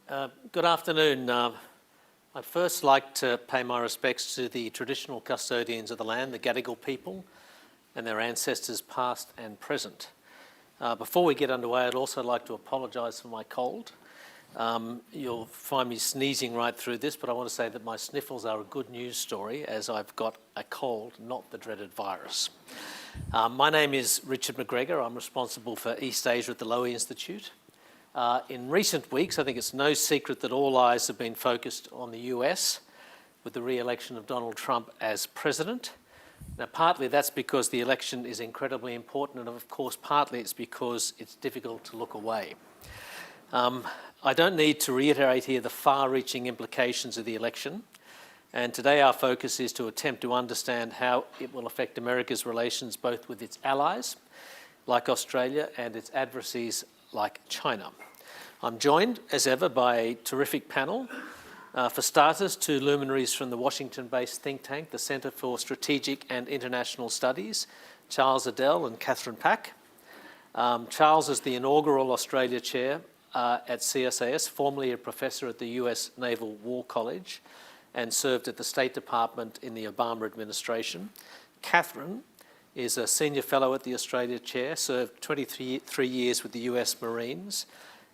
Good afternoon. I'd first like to pay my respects to the traditional custodians of the land, the Gadigal people, and their ancestors past and present. Before we get underway, I'd also like to apologise for my cold. You'll find me sneezing right through this, but I want to say that my sniffles are a good news story as I've got a cold, not the dreaded virus. My name is Richard McGregor. I'm responsible for East Asia at the Lowy Institute. In recent weeks, I think it's no secret that all eyes have been focused on the US with the re-election of Donald Trump as president. Now, partly that's because the election is incredibly important, and of course, partly it's because it's difficult to look away. I don't need to reiterate here the far-reaching implications of the election, and today our focus is to attempt to understand how it will affect America's relations both with its allies, like Australia, and its adversaries, like China. I'm joined, as ever, by a terrific panel. For starters, two luminaries from the Washington-based think tank, the Centre for Strategic and International Studies, Charles Edel and Kathryn Paik. Charles is the inaugural Australia Chair at CSIS, formerly a professor at the US Naval War College, and served at the State Department in the Obama administration. Kathryn is a senior fellow at the Australia Chair, served 23 years with the US Marines,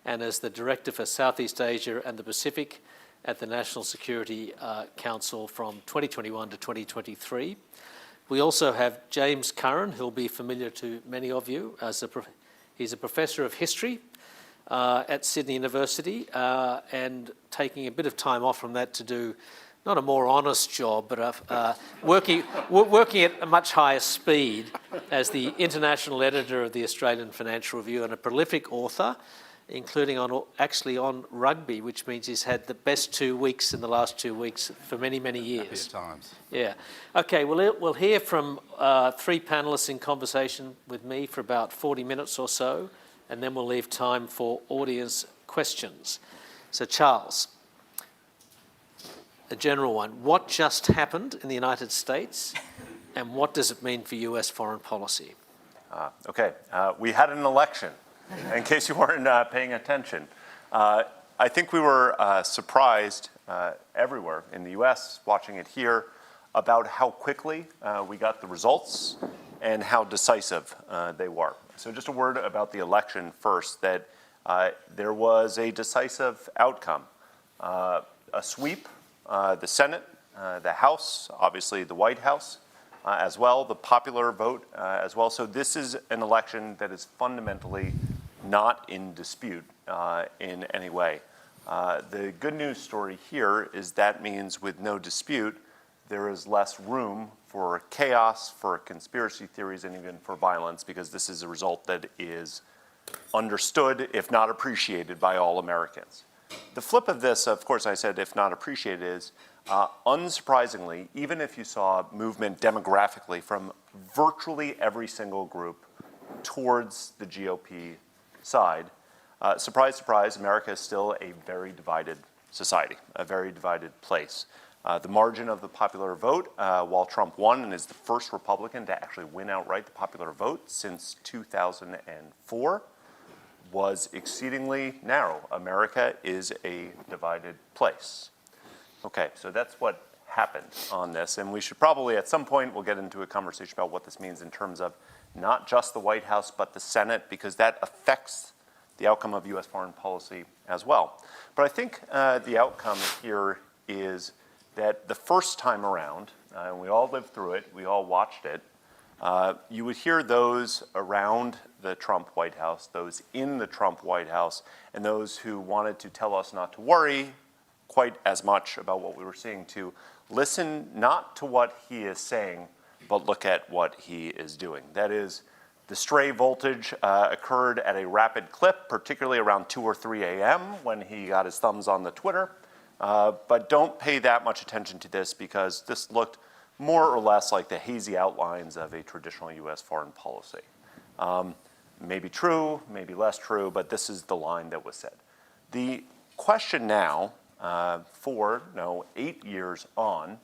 and as the Director for Southeast Asia and the Pacific at the National Security Council from 2021 to 2023. We also have James Curran, who'll be familiar to many of you. He's a professor of history at Sydney University and taking a bit of time off from that to do not a more honest job, but working at a much higher speed as the international editor of the Australian Financial Review and a prolific author, including on rugby, which means he's had the best 2 weeks in the last 2 weeks for many, many years. Happy times. Yeah. Okay, we'll hear from three panellists in conversation with me for about 40 minutes or so, and then we'll leave time for audience questions. So, Charles, a general one. What just happened in the United States, and what does it mean for US foreign policy? We had an election, in case you weren't paying attention. I think we were surprised everywhere in the US, watching it here, about how quickly we got the results and how decisive they were. So just a word about the election first, that there was a decisive outcome. A sweep, the Senate, the House, obviously the White House, as well, the popular vote as well. So this is an election that is fundamentally not in dispute in any way. The good news story here is that means with no dispute, there is less room for chaos, for conspiracy theories, and even for violence, because this is a result that is understood, if not appreciated, by all Americans. The flip of this, of course, I said if not appreciated, is unsurprisingly, even if you saw movement demographically from virtually every single group towards the GOP side, surprise, surprise, America is still a very divided society, a very divided place. The margin of the popular vote, while Trump won and is the first Republican to actually win outright the popular vote since 2004, was exceedingly narrow. America is a divided place. Okay, so that's what happened on this, and we should probably, at some point, we'll get into a conversation about what this means in terms of not just the White House, but the Senate, because that affects the outcome of US foreign policy as well. But I think the outcome here is that the first time around, and we all lived through it, we all watched it, you would hear those around the Trump White House, those in the Trump White House, and those who wanted to tell us not to worry quite as much about what we were seeing, to listen not to what he is saying, but look at what he is doing. That is, the stray voltage occurred at a rapid clip, particularly around 2 or 3 a.m. when he got his thumbs on the Twitter. But don't pay that much attention to this, because this looked more or less like the hazy outlines of a traditional US foreign policy. Maybe true, maybe less true, but this is the line that was said. The question now, 8 years on,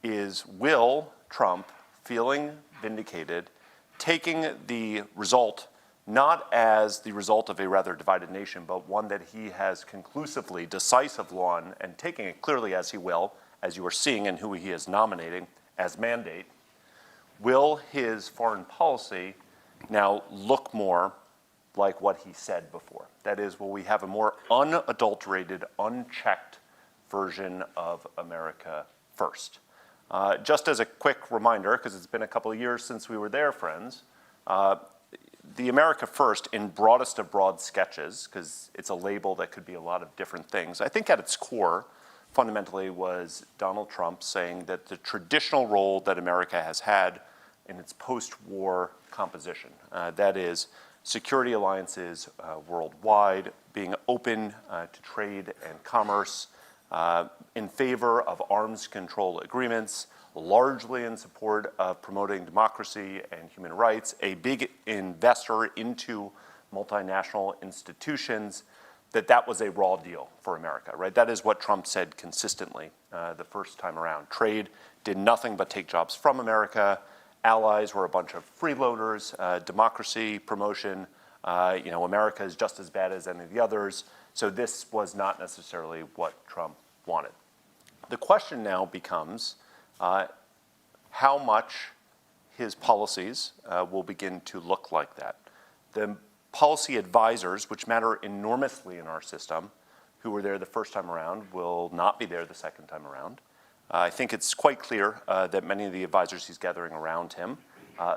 is will Trump, feeling vindicated, taking the result not as the result of a rather divided nation, but one that he has conclusively, decisively won, and taking it clearly as he will, as you are seeing in who he is nominating as mandate, will his foreign policy now look more like what he said before? That is, will we have a more unadulterated, unchecked version of America first? Just as a quick reminder, because it's been a couple of years since we were there, friends, the America First, in broadest of broad sketches, because it's a label that could be a lot of different things, I think at its core, fundamentally, was Donald Trump saying that the traditional role that America has had in its post-war composition, that is, security alliances worldwide, being open to trade and commerce, in favor of arms control agreements, largely in support of promoting democracy and human rights, a big investor into multinational institutions, that was a raw deal for America, right? That is what Trump said consistently the first time around. Trade did nothing but take jobs from America. Allies were a bunch of freeloaders. Democracy, promotion, America is just as bad as any of the others. So this was not necessarily what Trump wanted. The question now becomes how much his policies will begin to look like that. The policy advisors, which matter enormously in our system, who were there the first time around, will not be there the second time around. I think it's quite clear that many of the advisors he's gathering around him,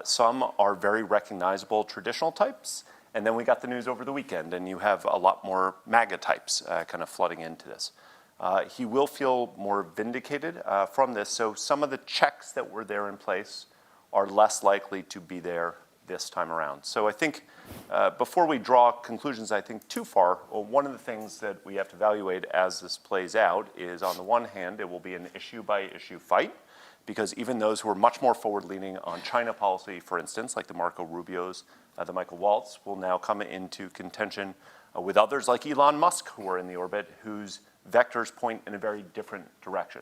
some are very recognizable traditional types, and then we got the news over the weekend, and you have a lot more MAGA types kind of flooding into this. He will feel more vindicated from this, so some of the checks that were there in place are less likely to be there this time around. So I think before we draw conclusions, I think too far, one of the things that we have to evaluate as this plays out is, on the one hand, it will be an issue-by-issue fight, because even those who are much more forward-leaning on China policy, for instance, like the Marco Rubios, the Michael Waltz, will now come into contention with others like Elon Musk, who are in the orbit, whose vectors point in a very different direction,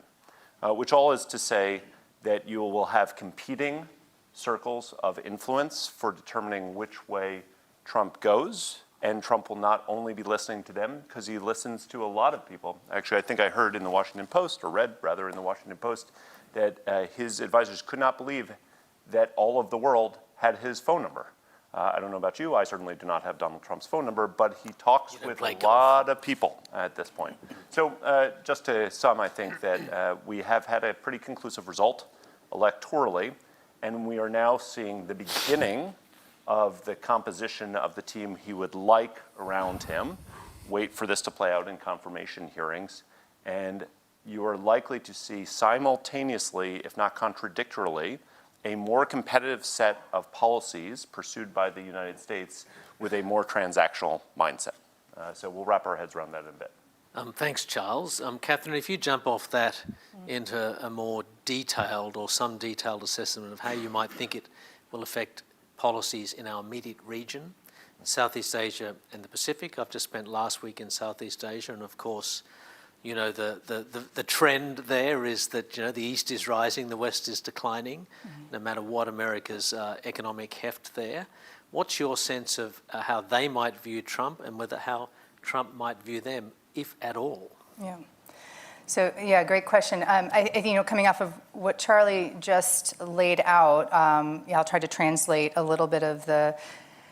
which all is to say that you will have competing circles of influence for determining which way Trump goes, and Trump will not only be listening to them, because he listens to a lot of people. Actually, I think I heard in the Washington Post, or read rather in the Washington Post, that his advisors could not believe that all of the world had his phone number. I don't know about you, I certainly do not have Donald Trump's phone number, but he talks with a lot of people at this point. So just to sum, I think that we have had a pretty conclusive result electorally, and we are now seeing the beginning of the composition of the team he would like around him. Wait for this to play out in confirmation hearings, and you are likely to see simultaneously, if not contradictorily, a more competitive set of policies pursued by the United States with a more transactional mindset. So we'll wrap our heads around that in a bit. Thanks, Charles. Kathryn, if you jump off that into a more detailed or some detailed assessment of how you might think it will affect policies in our immediate region, Southeast Asia and the Pacific. I've just spent last week in Southeast Asia, and of course, the trend there is that the East is rising, the West is declining, no matter what America's economic heft there. What's your sense of how they might view Trump, and whether how Trump might view them, if at all? Yeah. So yeah, great question. I think coming off of what Charlie just laid out, I'll try to translate a little bit of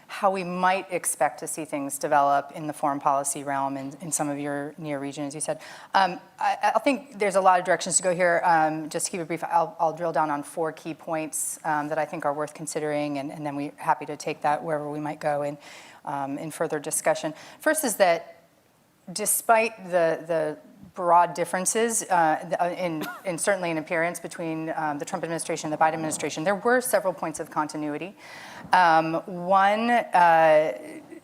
how we might expect to see things develop in the foreign policy realm in some of your near region, as you said. I think there's a lot of directions to go here. Just to keep it brief, I'll drill down on 4 key points that I think are worth considering, and then we're happy to take that wherever we might go in further discussion. First is that despite the broad differences in certainly in appearance between the Trump administration and the Biden administration, there were several points of continuity. One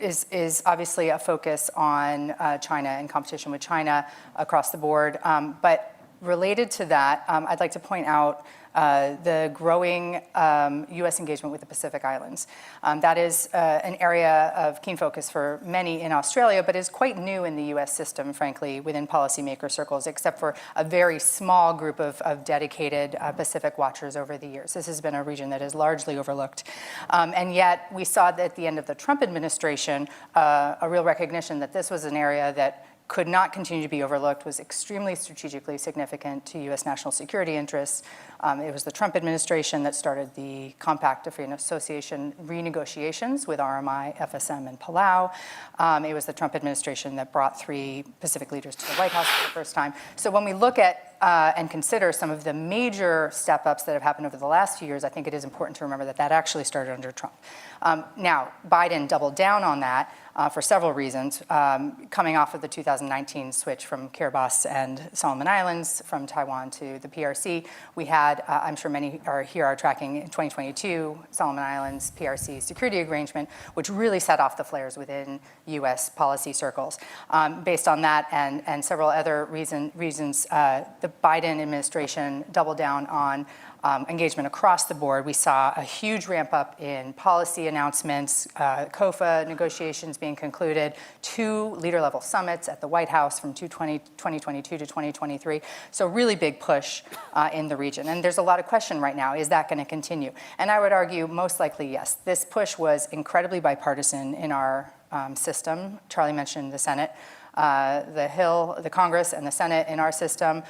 is obviously a focus on China and competition with China across the board, but Related to that, I'd like to point out the growing U.S. engagement with the Pacific Islands. That is an area of keen focus for many in Australia, but is quite new in the U.S. system, frankly, within policymaker circles, except for a very small group of dedicated Pacific watchers over the years. This has been a region that is largely overlooked. And yet, we saw that at the end of the Trump administration, a real recognition that this was an area that could not continue to be overlooked, was extremely strategically significant to U.S. national security interests. It was the Trump administration that started the Compact of Free Association renegotiations with RMI, FSM, and Palau. It was the Trump administration that brought 3 Pacific leaders to the White House for the first time. So when we look at and consider some of the major step-ups that have happened over the last few years, I think it is important to remember that that actually started under Trump. Now, Biden doubled down on that for several reasons. Coming off of the 2019 switch from Kiribati and Solomon Islands, from Taiwan to the PRC, we had, I'm sure many here are tracking, in 2022, Solomon Islands PRC security arrangement, which really set off the flares within U.S. policy circles. Based on that and several other reasons, the Biden administration doubled down on engagement across the board. We saw a huge ramp up in policy announcements, COFA negotiations being concluded, 2 leader-level summits at the White House from 2022 to 2023. So really big push in the region. And there's a lot of question right now, is that going to continue? And I would argue most likely yes. This push was incredibly bipartisan in our system. Charlie mentioned the Senate. The Hill, the Congress, and the Senate in our system,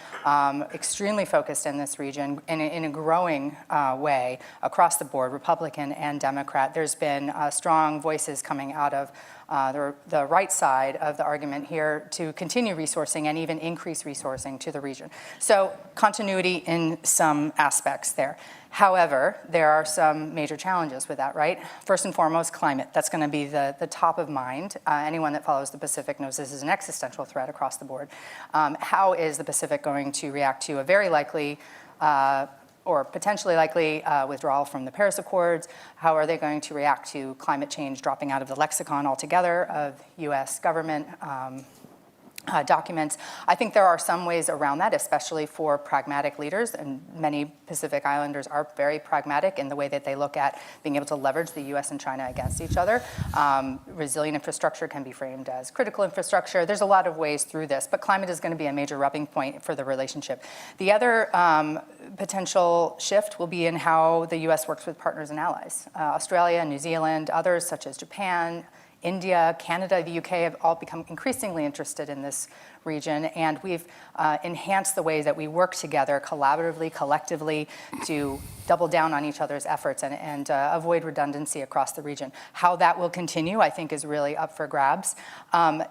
extremely focused in this region in a growing way across the board, Republican and Democrat. There's been strong voices coming out of the right side of the argument here to continue resourcing and even increase resourcing to the region. So continuity in some aspects there. However, there are some major challenges with that, right? First and foremost, climate. That's going to be the top of mind. Anyone that follows the Pacific knows this is an existential threat across the board. How is the Pacific going to react to a very likely or potentially likely withdrawal from the Paris Accords? How are they going to react to climate change dropping out of the lexicon altogether of U.S. government documents? I think there are some ways around that, especially for pragmatic leaders, and many Pacific Islanders are very pragmatic in the way that they look at being able to leverage the U.S. and China against each other. Resilient infrastructure can be framed as critical infrastructure. There's a lot of ways through this, but climate is going to be a major rubbing point for the relationship. The other potential shift will be in how the U.S. works with partners and allies. Australia, New Zealand, others such as Japan, India, Canada, the UK have all become increasingly interested in this region, and we've enhanced the ways that we work together collaboratively, collectively, to double down on each other's efforts and avoid redundancy across the region. How that will continue, I think, is really up for grabs.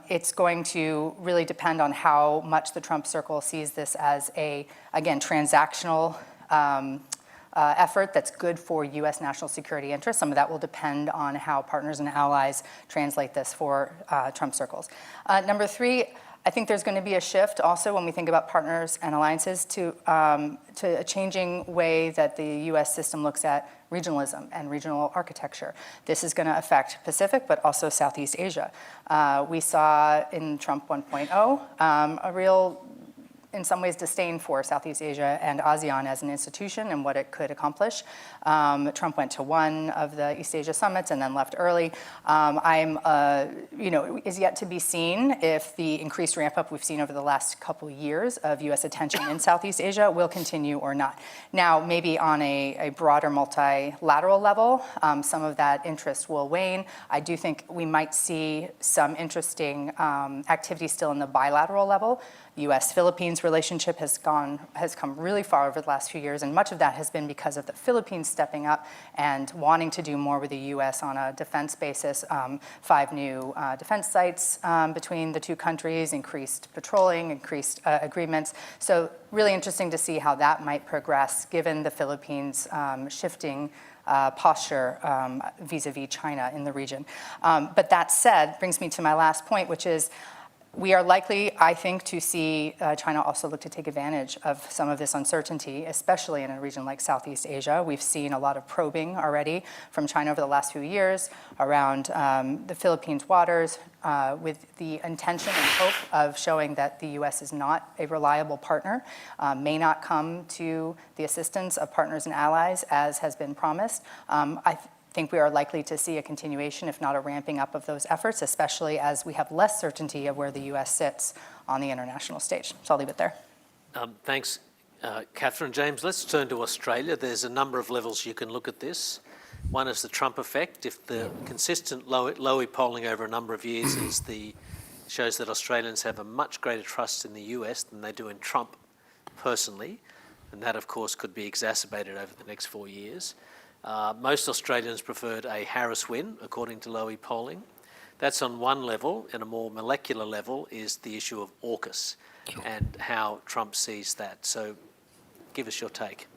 It's going to really depend on how much the Trump circle sees this as a, again, transactional effort that's good for U.S. national security interests. Some of that will depend on how partners and allies translate this for Trump circles. Number 3, I think there's going to be a shift also when we think about partners and alliances to a changing way that the U.S. system looks at regionalism and regional architecture. This is going to affect Pacific, but also Southeast Asia. We saw in Trump 1.0 a real, in some ways, disdain for Southeast Asia and ASEAN as an institution and what it could accomplish. Trump went to one of the East Asia summits and then left early. Is yet to be seen if the increased ramp up we've seen over the last couple years of U.S. attention in Southeast Asia will continue or not. Now, maybe on a broader multilateral level, some of that interest will wane. I do think we might see some interesting activity still in the bilateral level. U.S.-Philippines relationship has come really far over the last few years, and much of that has been because of the Philippines stepping up and wanting to do more with the U.S. on a defense basis. 5 new defense sites between the two countries, increased patrolling, increased agreements. So really interesting to see how that might progress given the Philippines shifting posture vis-a-vis China in the region. But that said, brings me to my last point, which is We are likely, I think, to see China also look to take advantage of some of this uncertainty, especially in a region like Southeast Asia. We've seen a lot of probing already from China over the last few years around the Philippines waters with the intention and hope of showing that the U.S. is not a reliable partner, may not come to the assistance of partners and allies as has been promised. I think we are likely to see a continuation, if not a ramping up of those efforts, especially as we have less certainty of where the U.S. sits on the international stage. So I'll leave it there. Thanks, Kathryn. James, let's turn to Australia. There's a number of levels you can look at this. One is the Trump effect. If the consistent Lowy polling over a number of years shows that Australians have a much greater trust in the US than they do in Trump personally, and that, of course, could be exacerbated over the next 4 years. Most Australians preferred a Harris win, according to Lowy polling. That's on one level, and a more molecular level is the issue of AUKUS and how Trump sees that. So give us your take.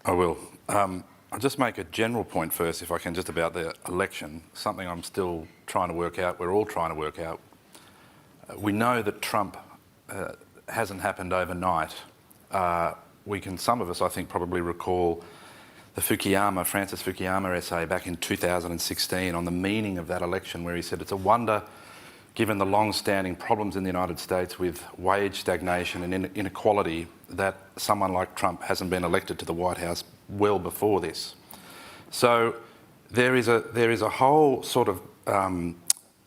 I will. I'll just make a general point first, if I can, just about the election, something I'm still trying to work out, we're all trying to work out. We know that Trump hasn't happened overnight. Some of us, I think, probably recall the Francis Fukuyama essay back in 2016 on the meaning of that election, where he said it's a wonder, given the long-standing problems in the United States with wage stagnation and inequality, that someone like Trump hasn't been elected to the White House well before this. So there is a whole sort of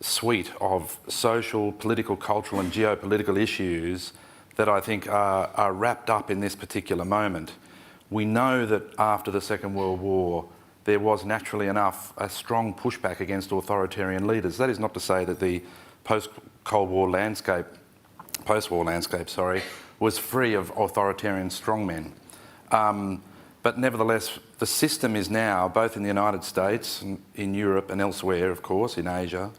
suite of social, political, cultural and geopolitical issues that I think are wrapped up in this particular moment. We know that after the Second World War, there was naturally enough a strong pushback against authoritarian leaders. That is not to say that the post-Cold War landscape, post-war landscape, was free of authoritarian strongmen. But nevertheless, the system is now, both in the United States, in Europe and elsewhere, of course, in Asia,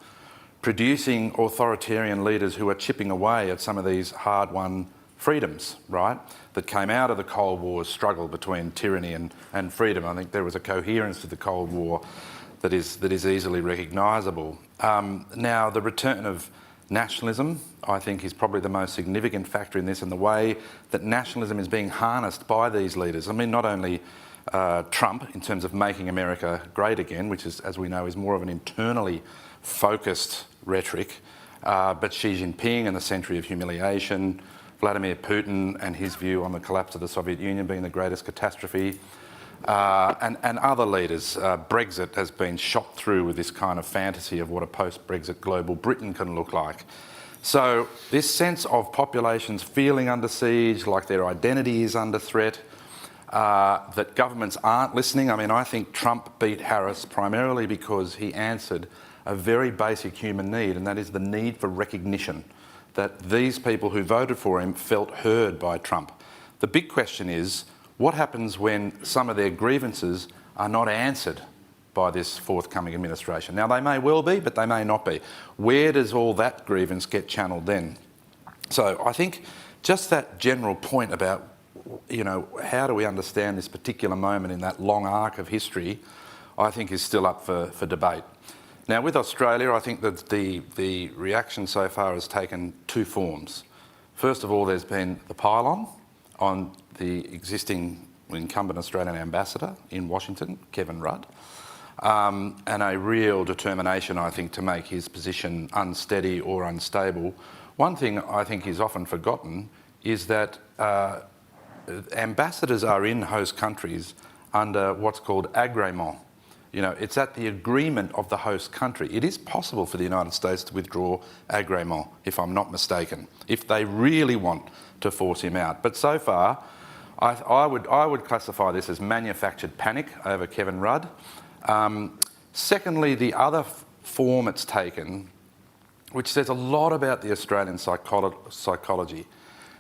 producing authoritarian leaders who are chipping away at some of these hard-won freedoms, right, that came out of the Cold War's struggle between tyranny and freedom. I think there was a coherence to the Cold War that is easily recognisable. Now, the return of nationalism, I think, is probably the most significant factor in this, and the way that nationalism is being harnessed by these leaders. I mean, not only Trump, in terms of making America great again, which is, as we know, is more of an internally focused rhetoric, but Xi Jinping and the century of humiliation, Vladimir Putin and his view on the collapse of the Soviet Union being the greatest catastrophe, and other leaders. Brexit has been shot through with this kind of fantasy of what a post-Brexit global Britain can look like. So this sense of populations feeling under siege, like their identity is under threat, that governments aren't listening. I mean, I think Trump beat Harris primarily because he answered a very basic human need, and that is the need for recognition, that these people who voted for him felt heard by Trump. The big question is, what happens when some of their grievances are not answered by this forthcoming administration? Now, they may well be, but they may not be. Where does all that grievance get channeled then? So I think just that general point about, you know, how do we understand this particular moment in that long arc of history, I think is still up for debate. Now, with Australia, I think that the reaction so far has taken two forms. First of all, there's been the pile-on on the existing incumbent Australian ambassador in Washington, Kevin Rudd, and a real determination, I think, to make his position unsteady or unstable. One thing I think is often forgotten is that ambassadors are in host countries under what's called agrément. You know, it's at the agreement of the host country. It is possible for the United States to withdraw agrément, if I'm not mistaken, if they really want to force him out. But so far, I would classify this as manufactured panic over Kevin Rudd. Secondly, the other form it's taken, which says a lot about the Australian psychology,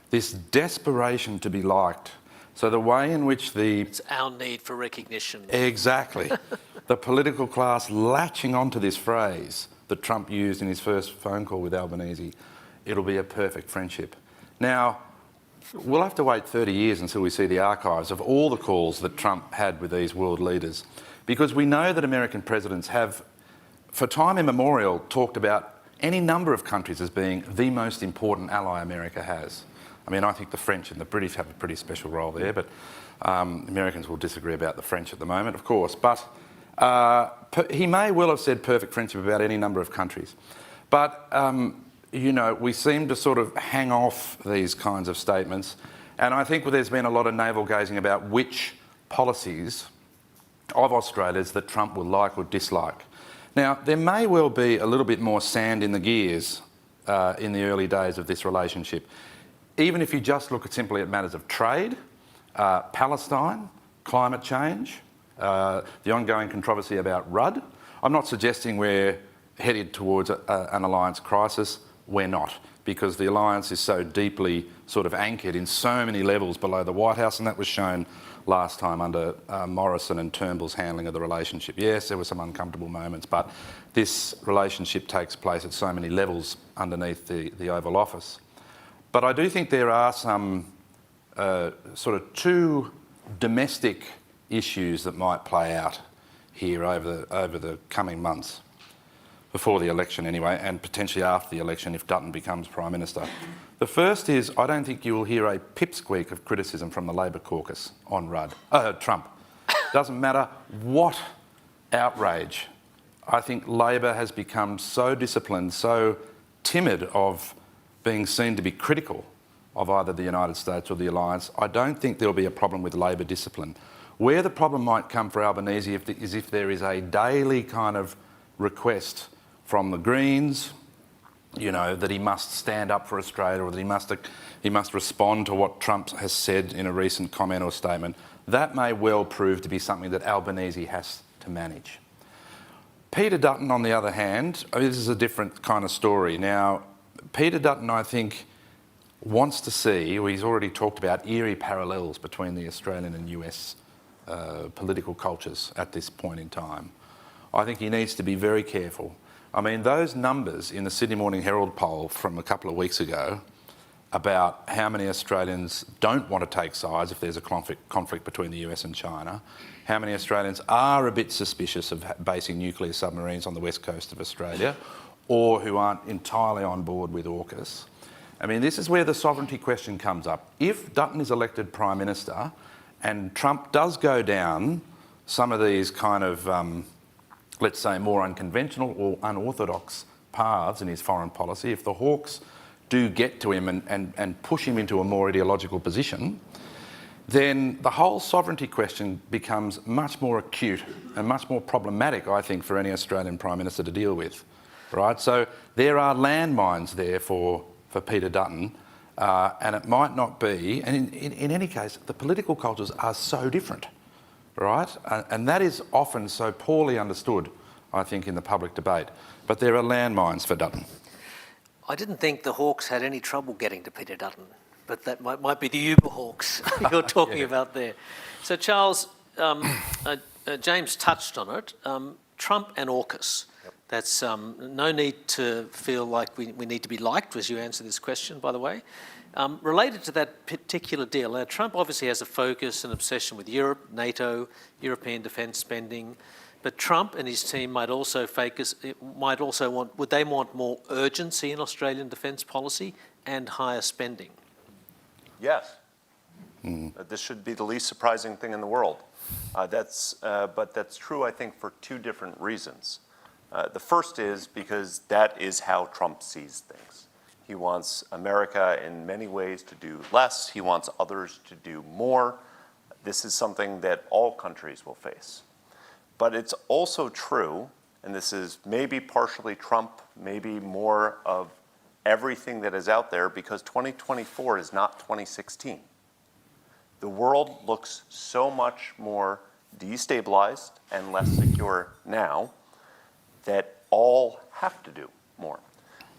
this desperation to be liked. So the way in which It's our need for recognition. Exactly. The political class latching onto this phrase that Trump used in his first phone call with Albanese, it'll be a perfect friendship. Now, we'll have to wait 30 years until we see the archives of all the calls that Trump had with these world leaders, because we know that American presidents have, for time immemorial, talked about any number of countries as being the most important ally America has. I mean, I think the French and the British have a pretty special role there, but Americans will disagree about the French at the moment, of course. But he may well have said perfect friendship about any number of countries. But, you know, we seem to sort of hang off these kinds of statements. And I think there's been a lot of navel-gazing about which policies of Australia's that Trump will like or dislike. Now, there may well be a little bit more sand in the gears in the early days of this relationship. Even if you just look simply at matters of trade, Palestine, climate change, the ongoing controversy about Rudd. I'm not suggesting we're headed towards an alliance crisis. We're not, because the alliance is so deeply sort of anchored in so many levels below the White House, and that was shown last time under Morrison and Turnbull's handling of the relationship. Yes, there were some uncomfortable moments, but this relationship takes place at so many levels underneath the Oval Office. But I do think there are some sort of two domestic issues that might play out here over the coming months, before the election anyway, and potentially after the election if Dutton becomes Prime Minister. The first is, I don't think you will hear a pipsqueak of criticism from the Labor caucus on Trump. Doesn't matter what outrage. I think Labor has become so disciplined, so timid of being seen to be critical of either the United States or the alliance. I don't think there'll be a problem with Labor discipline. Where the problem might come for Albanese is if there is a daily kind of request from the Greens, you know, that he must stand up for Australia, or that he must respond to what Trump has said in a recent comment or statement. That may well prove to be something that Albanese has to manage. Peter Dutton, on the other hand, this is a different kind of story. Now, Peter Dutton, I think, wants to see, or he's already talked about, eerie parallels between the Australian and US political cultures at this point in time. I think he needs to be very careful. I mean, those numbers in the Sydney Morning Herald poll from a couple of weeks ago about how many Australians don't want to take sides if there's a conflict between the US and China, how many Australians are a bit suspicious of basing nuclear submarines on the west coast of Australia, or who aren't entirely on board with AUKUS. I mean, this is where the sovereignty question comes up. If Dutton is elected Prime Minister and Trump does go down some of these kind of let's say, more unconventional or unorthodox paths in his foreign policy, if the hawks do get to him and push him into a more ideological position, then the whole sovereignty question becomes much more acute and much more problematic, I think, for any Australian Prime Minister to deal with, right? So there are landmines there for Peter Dutton, and it might not be, and in any case, the political cultures are so different. Right? And that is often so poorly understood, I think, in the public debate. But there are landmines for Dutton. I didn't think the Hawks had any trouble getting to Peter Dutton, but that might be the Uber Hawks you're talking about there. So, Charles, James touched on it. Trump and AUKUS. Yep. That's no need to feel like we need to be liked, as you answer this question, by the way. Related to that particular deal, Trump obviously has a focus and obsession with Europe, NATO, European defence spending, but Trump and his team might also would they want more urgency in Australian defence policy and higher spending? Yes. This should be the least surprising thing in the world. But that's true, I think, for two different reasons. The first is because that is how Trump sees things. He wants America in many ways to do less. He wants others to do more. This is something that all countries will face. But it's also true, and this is maybe partially Trump, maybe more of everything that is out there, because 2024 is not 2016. The world looks so much more destabilized and less secure now that all have to do more.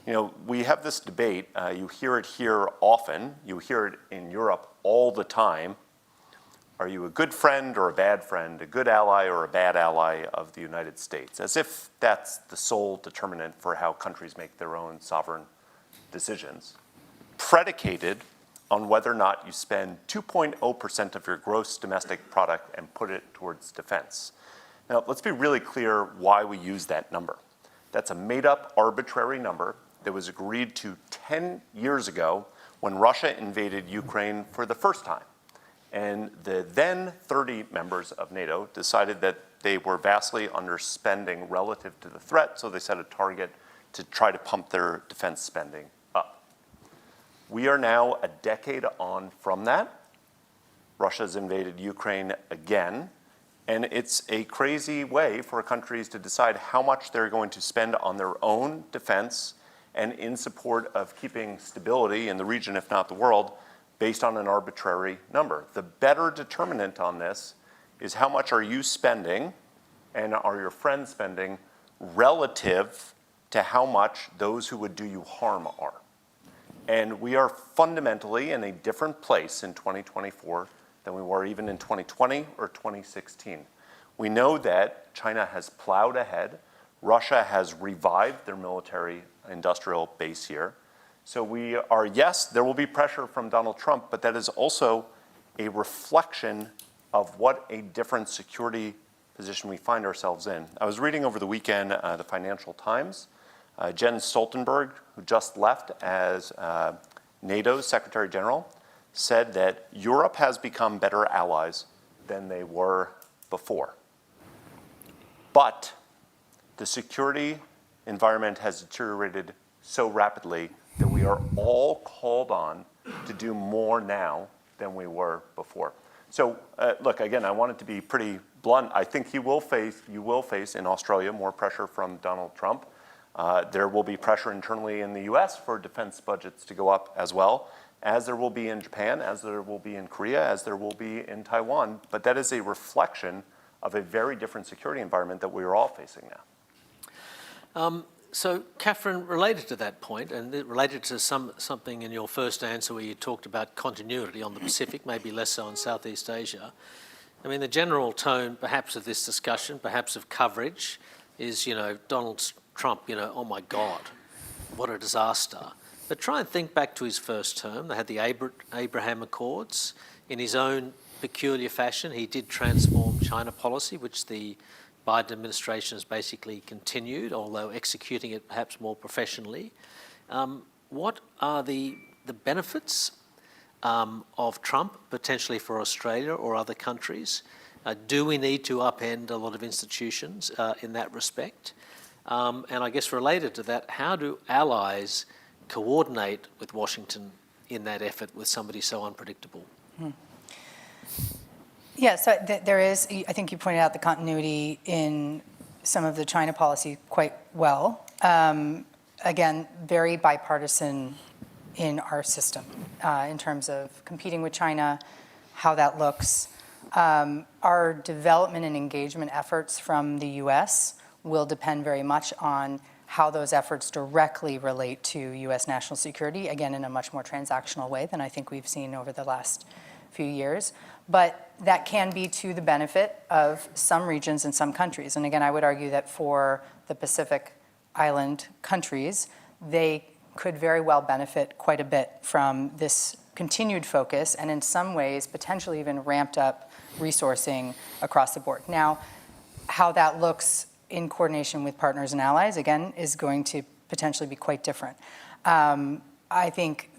You know, we have this debate, you hear it here often, you hear it in Europe all the time. Are you a good friend or a bad friend, a good ally or a bad ally of the United States? As if that's the sole determinant for how countries make their own sovereign decisions, predicated on whether or not you spend 2.0% of your gross domestic product and put it towards defense. Now, let's be really clear why we use that number. That's a made-up arbitrary number that was agreed to 10 years ago when Russia invaded Ukraine for the first time. And the then 30 members of NATO decided that they were vastly underspending relative to the threat, so they set a target to try to pump their defense spending up. We are now a decade on from that. Russia's invaded Ukraine again, and it's a crazy way for countries to decide how much they're going to spend on their own defense and in support of keeping stability in the region, if not the world, based on an arbitrary number. The better determinant on this is how much are you spending and are your friends spending relative to how much those who would do you harm are. And we are fundamentally in a different place in 2024 than we were even in 2020 or 2016. We know that China has plowed ahead. Russia has revived their military industrial base here. So we are, yes, there will be pressure from Donald Trump, but that is also a reflection of what a different security position we find ourselves in. I was reading over the weekend the Financial Times. Jens Stoltenberg, who just left as NATO's Secretary General, said that Europe has become better allies than they were before. But the security environment has deteriorated so rapidly that we are all called on to do more now than we were before. So look, again, I want it to be pretty blunt. I think you will face in Australia more pressure from Donald Trump. There will be pressure internally in the US for defense budgets to go up as well, as there will be in Japan, as there will be in Korea, as there will be in Taiwan. But that is a reflection of a very different security environment that we are all facing now. So, Kathryn, related to that point, and related to something in your first answer where you talked about continuity on the Pacific, maybe less so in Southeast Asia, I mean, the general tone, perhaps of this discussion, perhaps of coverage, is, Donald Trump, oh my God, what a disaster. But try and think back to his first term. They had the Abraham Accords. In his own peculiar fashion, he did transform China policy, which the Biden administration has basically continued, although executing it perhaps more professionally. What are the benefits of Trump potentially for Australia or other countries? Do we need to upend a lot of institutions in that respect? And I guess related to that, how do allies coordinate with Washington in that effort with somebody so unpredictable? Yeah, so there is, I think you pointed out the continuity in some of the China policy quite well. Again, very bipartisan in our system in terms of competing with China, how that looks. Our development and engagement efforts from the US will depend very much on how those efforts directly relate to US national security, again, in a much more transactional way than I think we've seen over the last few years. But that can be to the benefit of some regions and some countries. And again, I would argue that for the Pacific Island countries, they could very well benefit quite a bit from this continued focus and in some ways potentially even ramped up resourcing across the board. Now, how that looks in coordination with partners and allies, again, is going to potentially be quite different. I think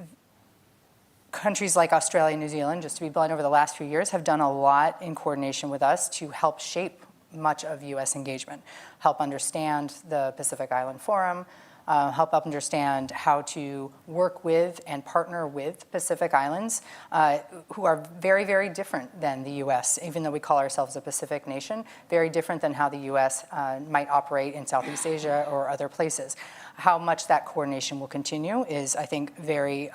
countries like Australia and New Zealand, just to be blunt, over the last few years have done a lot in coordination with us to help shape much of US engagement, help understand the Pacific Island Forum, help understand how to work with and partner with Pacific Islands who are very, very different than the US, even though we call ourselves a Pacific nation, very different than how the US might operate in Southeast Asia or other places. How much that coordination will continue is, I think, very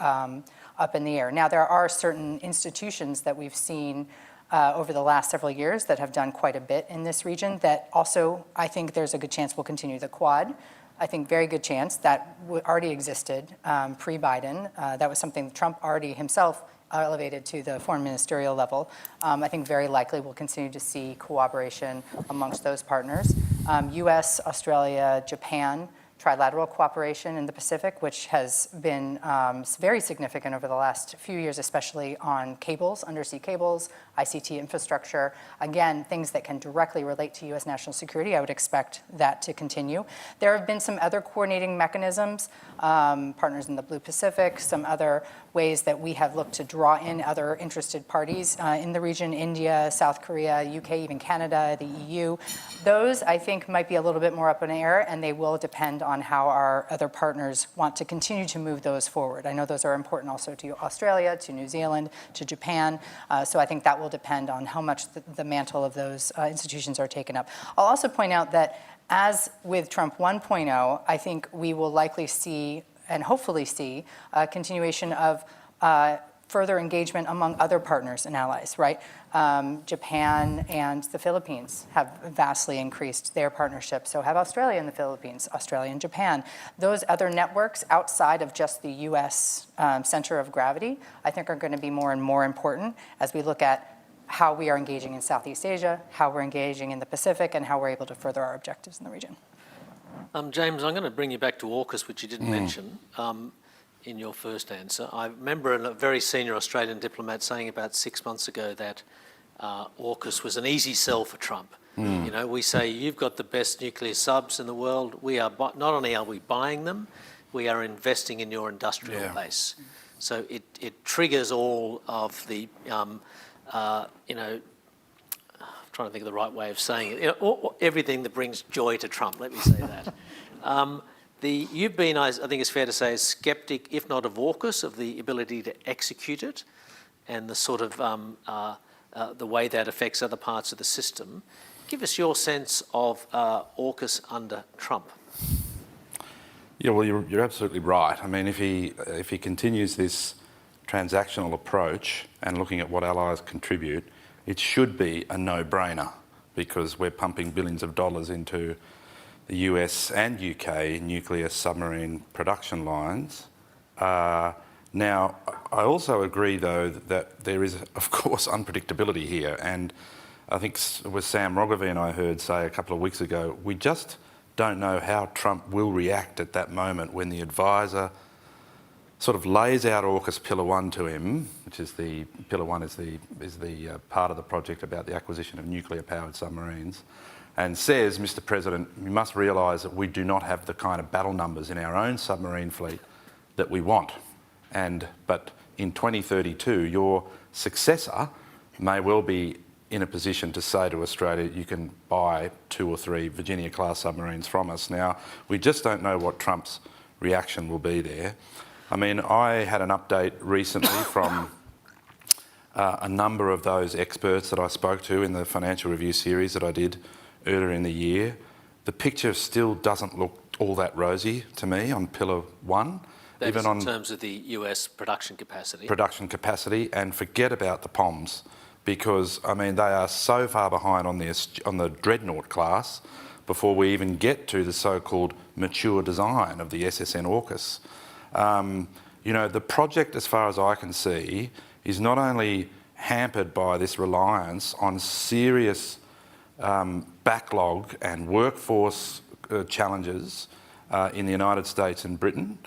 up in the air. Now, there are certain institutions that we've seen over the last several years that have done quite a bit in this region that also, I think there's a good chance will continue. The Quad, I think very good chance that already existed pre-Biden. That was something Trump already himself elevated to the foreign ministerial level. I think very likely we'll continue to see cooperation amongst those partners. US, Australia, Japan, trilateral cooperation in the Pacific, which has been very significant over the last few years, especially on cables, undersea cables, ICT infrastructure. Again, things that can directly relate to U.S. national security. I would expect that to continue. There have been some other coordinating mechanisms, partners in the Blue Pacific, some other ways that we have looked to draw in other interested parties in the region, India, South Korea, UK, even Canada, the EU. Those, I think, might be a little bit more up in the air, and they will depend on how our other partners want to continue to move those forward. I know those are important also to Australia, to New Zealand, to Japan, so I think that will depend on how much the mantle of those institutions are taken up. I'll also point out that as with Trump 1.0, I think we will likely see, and hopefully see, a continuation of further engagement among other partners and allies, right? Japan and the Philippines have vastly increased their partnership. So have Australia and the Philippines, Australia and Japan. Those other networks outside of just the US center of gravity, I think are going to be more and more important as we look at how we are engaging in Southeast Asia, how we're engaging in the Pacific, and how we're able to further our objectives in the region. James, I'm going to bring you back to AUKUS, which you didn't mention in your first answer. I remember a very senior Australian diplomat saying about 6 months ago that AUKUS was an easy sell for Trump. You know, we say, you've got the best nuclear subs in the world. We are not only are we buying them, we are investing in your industrial base. So it triggers all of the, you know, I'm trying to think of the right way of saying it. You know, everything that brings joy to Trump, let me say that. You've been, I think it's fair to say, a skeptic, if not of AUKUS, of the ability to execute it and the sort of the way that affects other parts of the system. Give us your sense of AUKUS under Trump. Yeah, well, you're absolutely right. I mean, if he continues this transactional approach and looking at what allies contribute, it should be a no-brainer because we're pumping billions of dollars into the US and UK nuclear submarine production lines. Now, I also agree, though, that there is, of course, unpredictability here. And I think it was Sam Roggeveen I heard say a couple of weeks ago, we just don't know how Trump will react at that moment when the advisor sort of lays out AUKUS Pillar 1 to him, which is Pillar 1 is the part of the project about the acquisition of nuclear-powered submarines, and says, Mr. President, you must realise that we do not have the kind of battle numbers in our own submarine fleet that we want. But in 2032, your successor may well be in a position to say to Australia, you can buy 2 or 3 Virginia-class submarines from us. Now, we just don't know what Trump's reaction will be there. I mean, I had an update recently from a number of those experts that I spoke to in the Financial Review series that I did earlier in the year. The picture still doesn't look all that rosy to me on Pillar 1. That even is on in terms of the US production capacity. Production capacity, and forget about the POMs, because, I mean, they are so far behind on the Dreadnought class before we even get to the so-called mature design of the SSN AUKUS. You know, the project, as far as I can see, is not only hampered by this reliance on serious backlog and workforce challenges in the United States and Britain.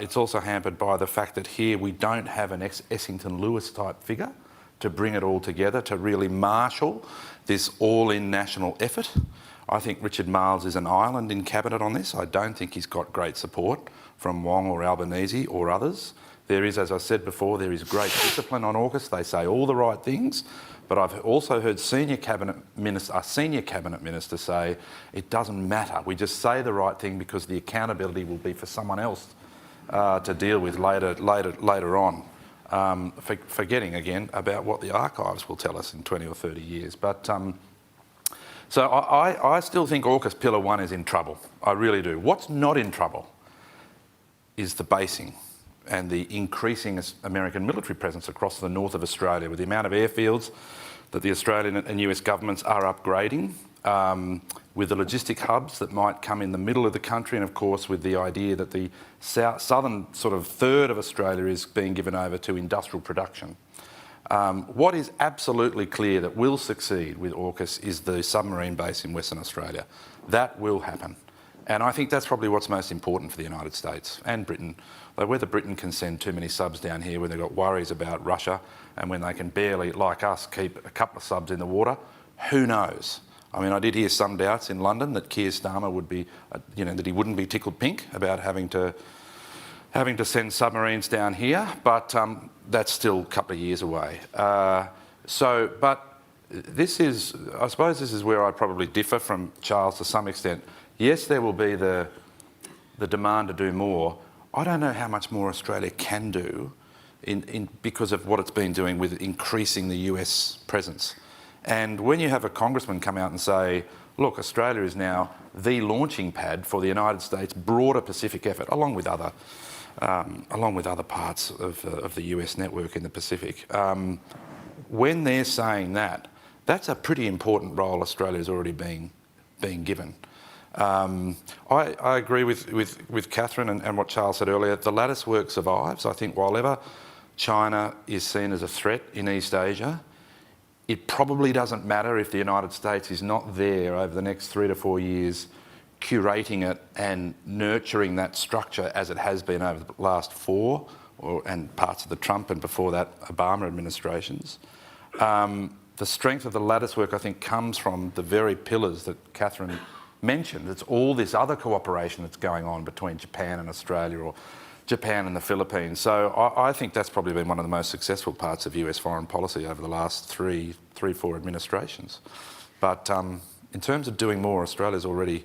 It's also hampered by the fact that here we don't have an Essington-Lewis type figure to bring it all together, to really marshal this all-in national effort. I think Richard Marles is an island in cabinet on this. I don't think he's got great support from Wong or Albanese or others. There is, as I said before, there is great discipline on AUKUS. They say all the right things, but I've also heard a senior cabinet minister say it doesn't matter. We just say the right thing because the accountability will be for someone else to deal with later on. Forgetting again about what the archives will tell us in 20 or 30 years. But so I still think AUKUS Pillar 1 is in trouble. I really do. What's not in trouble is the basing and the increasing American military presence across the north of Australia, with the amount of airfields that the Australian and US governments are upgrading, with the logistic hubs that might come in the middle of the country, and of course with the idea that the southern sort of third of Australia is being given over to industrial production. What is absolutely clear that will succeed with AUKUS is the submarine base in Western Australia. That will happen. And I think that's probably what's most important for the United States and Britain. Like whether Britain can send too many subs down here when they've got worries about Russia and when they can barely, like us, keep a couple of subs in the water, who knows? I mean, I did hear some doubts in London that Keir Starmer would be, that he wouldn't be tickled pink about having to send submarines down here, but that's still a couple of years away. But this is, I suppose this is where I probably differ from Charles to some extent. Yes, there will be the demand to do more. I don't know how much more Australia can do because of what it's been doing with increasing the US presence. And when you have a congressman come out and say, look, Australia is now the launching pad for the United States' broader Pacific effort, along with other parts of the US network in the Pacific. When they're saying that, that's a pretty important role Australia's already being given. I agree with Kathryn and what Charles said earlier. The lattice work survives. I think while ever China is seen as a threat in East Asia, it probably doesn't matter if the United States is not there over the next 3 to 4 years curating it and nurturing that structure as it has been over the last 4 and parts of the Trump and before that Obama administrations. The strength of the lattice work, I think, comes from the very pillars that Kathryn mentioned. It's all this other cooperation that's going on between Japan and Australia or Japan and the Philippines. So I think that's probably been one of the most successful parts of US foreign policy over the last 4 administrations. But in terms of doing more, Australia's already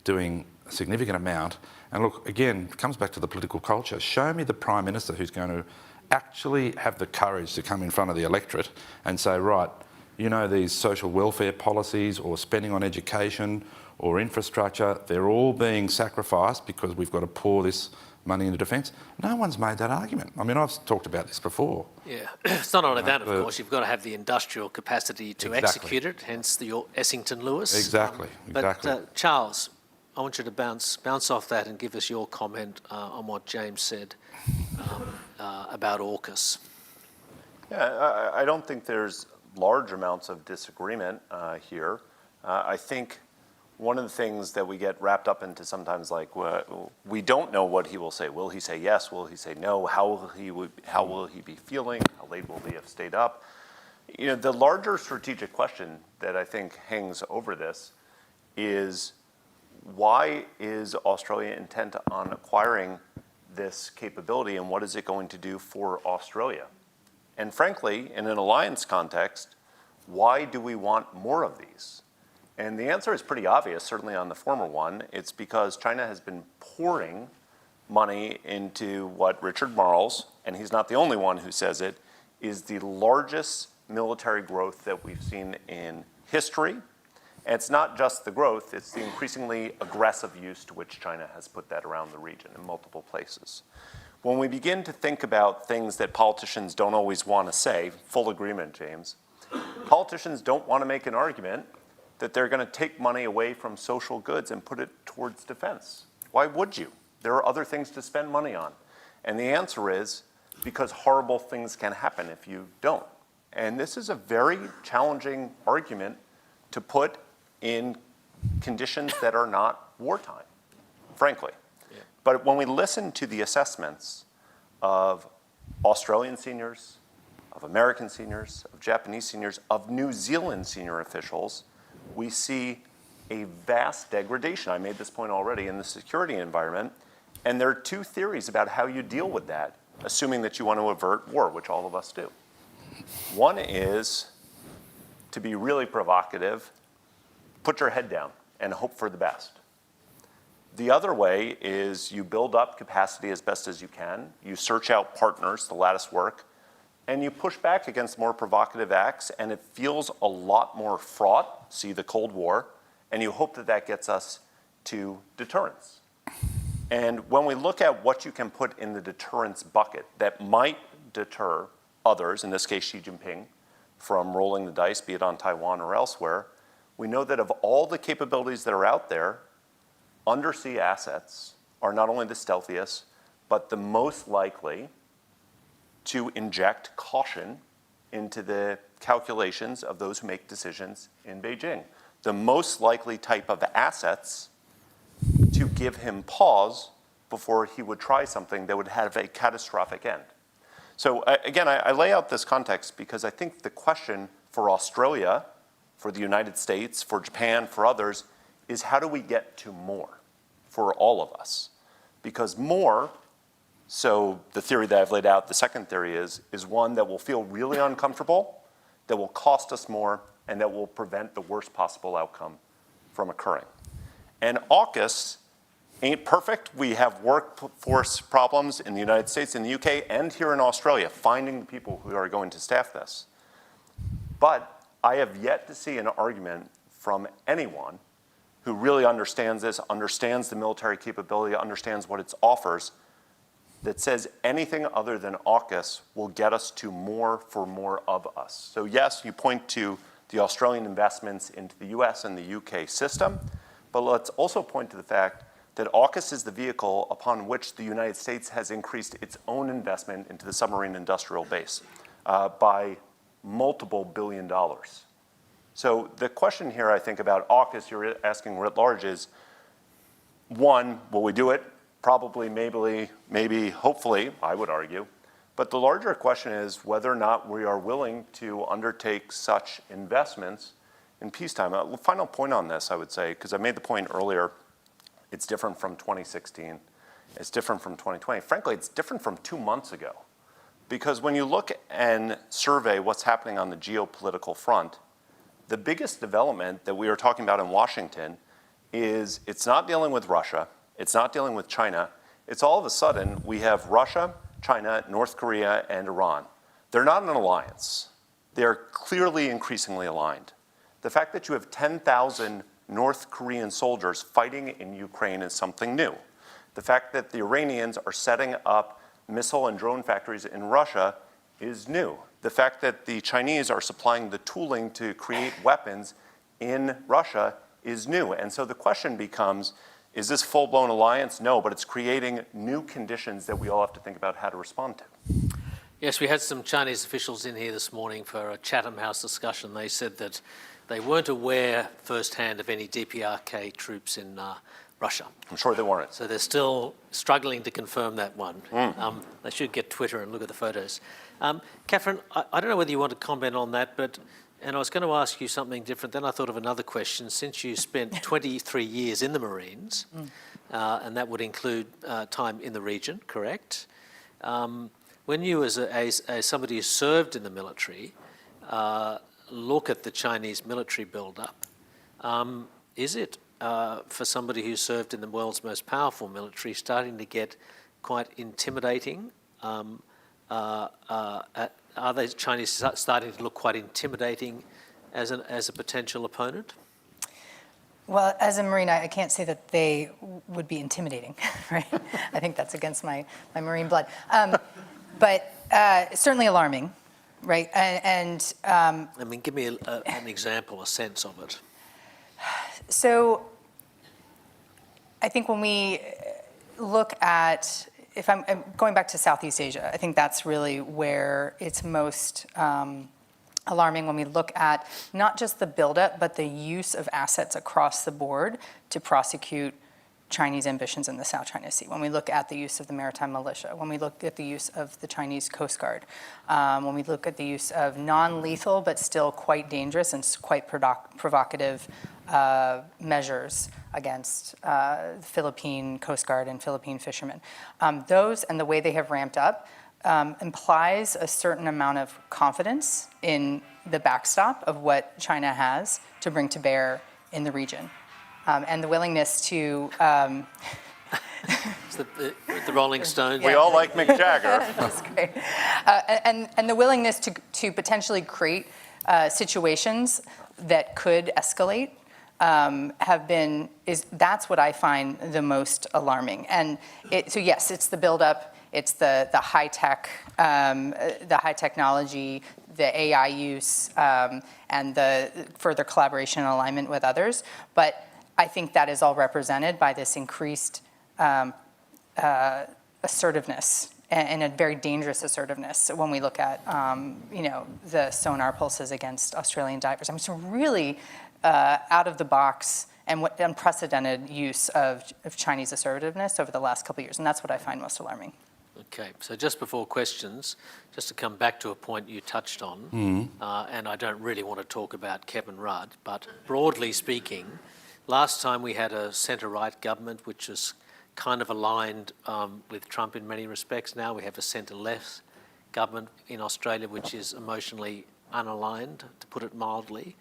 doing a significant amount. And look, again, it comes back to the political culture. Show me the Prime Minister who's going to actually have the courage to come in front of the electorate and say, right, you know, these social welfare policies or spending on education or infrastructure, they're all being sacrificed because we've got to pour this money into defence. No one's made that argument. I mean, I've talked about this before. Yeah, it's not only that, of course, you've got to have the industrial capacity to execute it, hence the Essington Lewis. Exactly. But Charles, I want you to bounce off that and give us your comment on what James said about AUKUS. Yeah, I don't think there's large amounts of disagreement here. I think one of the things that we get wrapped up into sometimes, like we don't know what he will say. Will he say yes? Will he say no? How will he be feeling? How late will he have stayed up? You know, the larger strategic question that I think hangs over this is, why is Australia intent on acquiring this capability, and what is it going to do for Australia? And frankly, in an alliance context, why do we want more of these? And the answer is pretty obvious, certainly on the former one. It's because China has been pouring money into what Richard Marles, and he's not the only one who says it, is the largest military growth that we've seen in history. And it's not just the growth, it's the increasingly aggressive use to which China has put that around the region in multiple places. When we begin to think about things that politicians don't always want to say, full agreement, James, politicians don't want to make an argument that they're going to take money away from social goods and put it towards defense. Why would you? There are other things to spend money on. And the answer is because horrible things can happen if you don't. And this is a very challenging argument to put in conditions that are not wartime, frankly. Yeah. But when we listen to the assessments of Australian seniors, of American seniors, of Japanese seniors, of New Zealand senior officials, we see a vast degradation. I made this point already in the security environment. And there are 2 theories about how you deal with that, assuming that you want to avert war, which all of us do. One is, to be really provocative, put your head down and hope for the best. The other way is you build up capacity as best as you can, you search out partners, the lattice work, and you push back against more provocative acts, and it feels a lot more fraught, see the Cold War, and you hope that that gets us to deterrence. And when we look at what you can put in the deterrence bucket that might deter others, in this case Xi Jinping, from rolling the dice, be it on Taiwan or elsewhere, we know that of all the capabilities that are out there, undersea assets are not only the stealthiest, but the most likely to inject caution into the calculations of those who make decisions in Beijing. The most likely type of assets to to give him pause before he would try something that would have a catastrophic end. So again, I lay out this context because I think the question for Australia, for the United States, for Japan, for others, is how do we get to more for all of us? Because more, so the theory that I've laid out, the second theory is one that will feel really uncomfortable, that will cost us more, and that will prevent the worst possible outcome from occurring. And AUKUS ain't perfect. We have workforce problems in the United States, in the UK, and here in Australia, finding the people who are going to staff this. But I have yet to see an argument from anyone who really understands this, understands the military capability, understands what it offers, that says anything other than AUKUS will get us to more for more of us. So yes, you point to the Australian investments into the US and the UK system, but let's also point to the fact that AUKUS is the vehicle upon which the United States has increased its own investment into the submarine industrial base by multiple $billion. So the question here, I think, about AUKUS you're asking writ large is, one, will we do it? Probably, maybe, hopefully, I would argue. But the larger question is whether or not we are willing to undertake such investments in peacetime. A final point on this, I would say, because I made the point earlier, it's different from 2016. It's different from 2020. Frankly, it's different from 2 months ago. Because when you look and survey what's happening on the geopolitical front, the biggest development that we are talking about in Washington is it's not dealing with Russia, it's not dealing with China, it's all of a sudden we have Russia, China, North Korea, and Iran. They're not an alliance. They're clearly increasingly aligned. The fact that you have 10,000 North Korean soldiers fighting in Ukraine is something new. The fact that the Iranians are setting up missile and drone factories in Russia is new. The fact that the Chinese are supplying the tooling to create weapons in Russia is new. And so the question becomes, is this full-blown alliance? No, but it's creating new conditions that we all have to think about how to respond to. Yes, we had some Chinese officials in here this morning for a Chatham House discussion. They said that they weren't aware firsthand of any DPRK troops in Russia. I'm sure they weren't. So they're still struggling to confirm that one. They should get Twitter and look at the photos. Kathryn, I don't know whether you want to comment on that, and I was going to ask you something different. Then I thought of another question. Since you spent 23 years in the Marines, and that would include time in the region, correct? When you, as somebody who served in the military, look at the Chinese military build-up, is it, for somebody who served in the world's most powerful military, starting to get quite intimidating? Are the Chinese starting to look quite intimidating as a potential opponent? Well, as a Marine, I can't say that they would be intimidating, right? I think that's against my Marine blood. But certainly alarming, right? And I mean, give me an example, a sense of it. So I think when we look at, if I'm going back to Southeast Asia, I think that's really where it's most alarming when we look at not just the buildup, but the use of assets across the board to prosecute Chinese ambitions in the South China Sea. When we look at the use of the maritime militia, when we look at the use of the Chinese Coast Guard, when we look at the use of non-lethal but still quite dangerous and quite provocative measures against the Philippine Coast Guard and Philippine fishermen. Those and the way they have ramped up implies a certain amount of confidence in the backstop of what China has to bring to bear in the region. And the willingness to... It's the Rolling Stones. We all like Mick Jagger. That's great. And the willingness to potentially create situations that could escalate that's what I find the most alarming. And so yes, it's the buildup, it's the high tech, the high technology, the AI use, and the further collaboration and alignment with others. But I think that is all represented by this increased assertiveness, and a very dangerous assertiveness when we look at the sonar pulses against Australian divers. I mean, some really out of the box and what unprecedented use of Chinese assertiveness over the last couple of years. And that's what I find most alarming. Okay, so just before questions, just to come back to a point you touched on, and I don't really want to talk about Kevin Rudd, but broadly speaking, last time we had a centre-right government which was kind of aligned with Trump in many respects. Now we have a centre-left government in Australia which is emotionally unaligned, to put it mildly.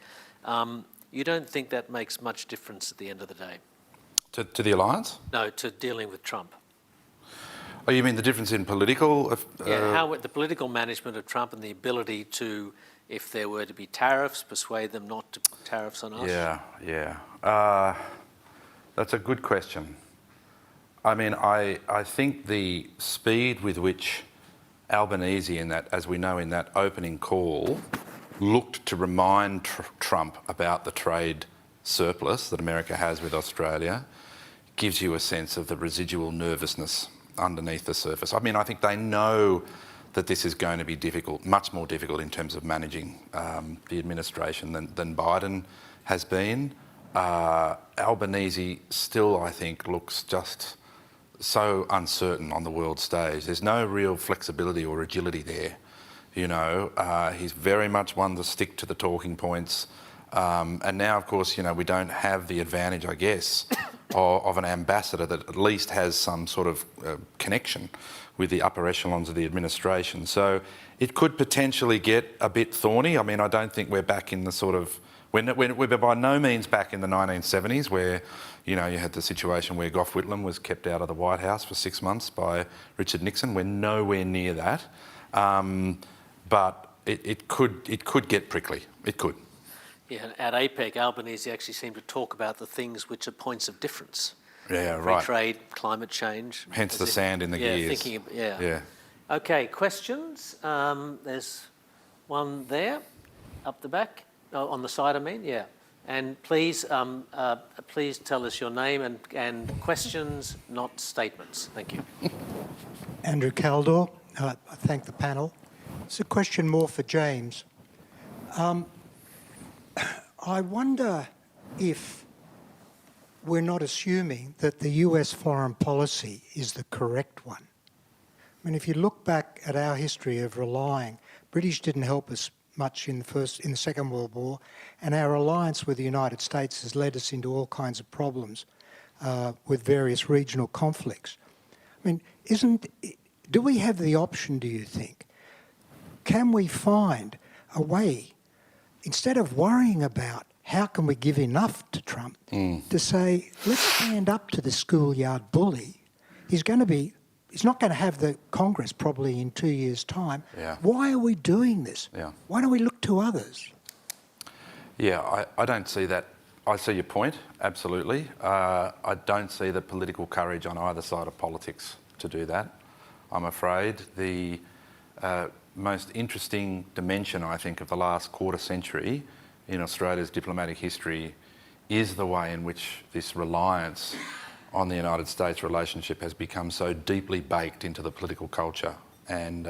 You don't think that makes much difference at the end of the day? To the alliance? No, to dealing with Trump. Oh, you mean the difference in political? Yeah, how the political management of Trump and the ability to, if there were to be tariffs, persuade them not to put tariffs on us? Yeah. That's a good question. I mean, I think the speed with which Albanese, as we know in that opening call, looked to remind Trump about the trade surplus that America has with Australia gives you a sense of the residual nervousness underneath the surface. I mean, I think they know that this is going to be difficult, much more difficult in terms of managing the administration than Biden has been. Albanese still, I think, looks just so uncertain on the world stage. There's no real flexibility or agility there. You know, he's very much one to stick to the talking points. And now, of course, you know, we don't have the advantage, I guess, of an ambassador that at least has some sort of connection with the upper echelons of the administration. So it could potentially get a bit thorny. I mean, I don't think we're back in the sort of... We're by no means back in the 1970s where, you know, you had the situation where Gough Whitlam was kept out of the White House for 6 months by Richard Nixon. We're nowhere near that. But it could get prickly. It could. Yeah, at APEC, Albanese actually seemed to talk about the things which are points of difference. Yeah, Free right. trade, climate change. Hence the sand in the gears. Yeah. Okay, questions? There's one there, up the back, on the side, I mean, yeah. And please tell us your name and questions, not statements. Thank you. Andrew Caldor. I thank the panel. It's a question more for James. I wonder if we're not assuming that the US foreign policy is the correct one. I mean, if you look back at our history of relying, British didn't help us much in the Second World War, and our alliance with the United States has led us into all kinds of problems with various regional conflicts. I mean, do we have the option, do you think? Can we find a way, instead of worrying about how can we give enough to Trump, to say, let's stand up to the schoolyard bully. He's not going to have the Congress probably in 2 years' time. Yeah. Why are we doing this? Yeah. Why don't we look to others? Yeah, I don't see that. I see your point, absolutely. I don't see the political courage on either side of politics to do that. I'm afraid the most interesting dimension, I think, of the last quarter century in Australia's diplomatic history is the way in which this reliance on the United States relationship has become so deeply baked into the political culture. And,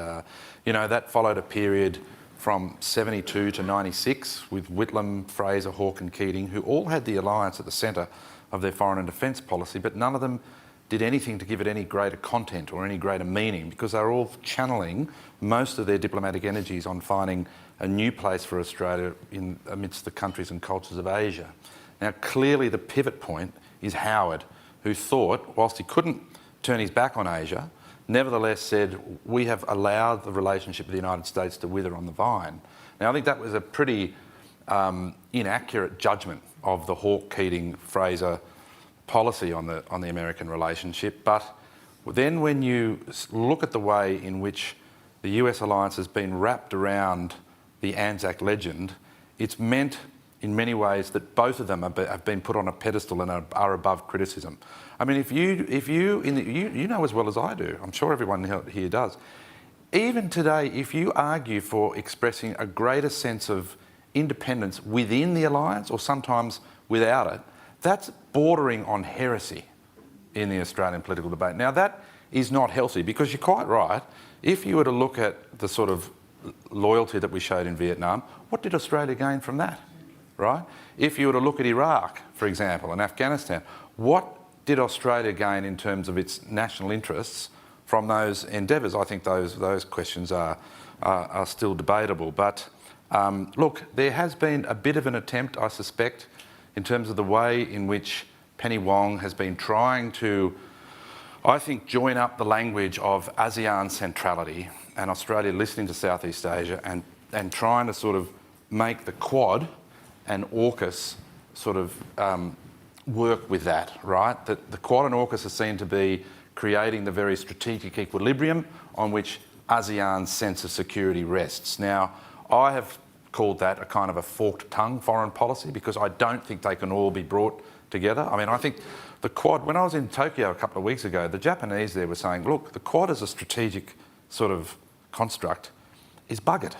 you know, that followed a period from 72 to 96 with Whitlam, Fraser, Hawke and Keating, who all had the alliance at the centre of their foreign and defence policy, but none of them did anything to give it any greater content or any greater meaning, because they were all channeling most of their diplomatic energies on finding a new place for Australia amidst the countries and cultures of Asia. Now, clearly the pivot point is Howard, who thought, whilst he couldn't turn his back on Asia, nevertheless said, we have allowed the relationship with the United States to wither on the vine. Now, I think that was a pretty inaccurate judgment of the Hawke, Keating, Fraser policy on the American relationship. But then when you look at the way in which the US alliance has been wrapped around the Anzac legend, it's meant in many ways that both of them have been put on a pedestal and are above criticism. I mean, you know as well as I do, I'm sure everyone here does, even today, if you argue for expressing a greater sense of independence within the alliance or sometimes without it, that's bordering on heresy in the Australian political debate. Now, that is not healthy, because you're quite right. If you were to look at the sort of loyalty that we showed in Vietnam, what did Australia gain from that? right? If you were to look at Iraq, for example, and Afghanistan, what did Australia gain in terms of its national interests from those endeavours? I think those questions are still debatable. But look, there has been a bit of an attempt, I suspect, in terms of the way in which Penny Wong has been trying to, I think, join up the language of ASEAN centrality and Australia listening to Southeast Asia and trying to sort of make the Quad and AUKUS sort of work with that, right? That the Quad and AUKUS are seen to be creating the very strategic equilibrium on which ASEAN's sense of security rests. Now, I have called that a kind of a forked tongue foreign policy because I don't think they can all be brought together. I mean, I think the Quad, when I was in Tokyo a couple of weeks ago, the Japanese there were saying, look, the Quad as a strategic sort of construct is buggered.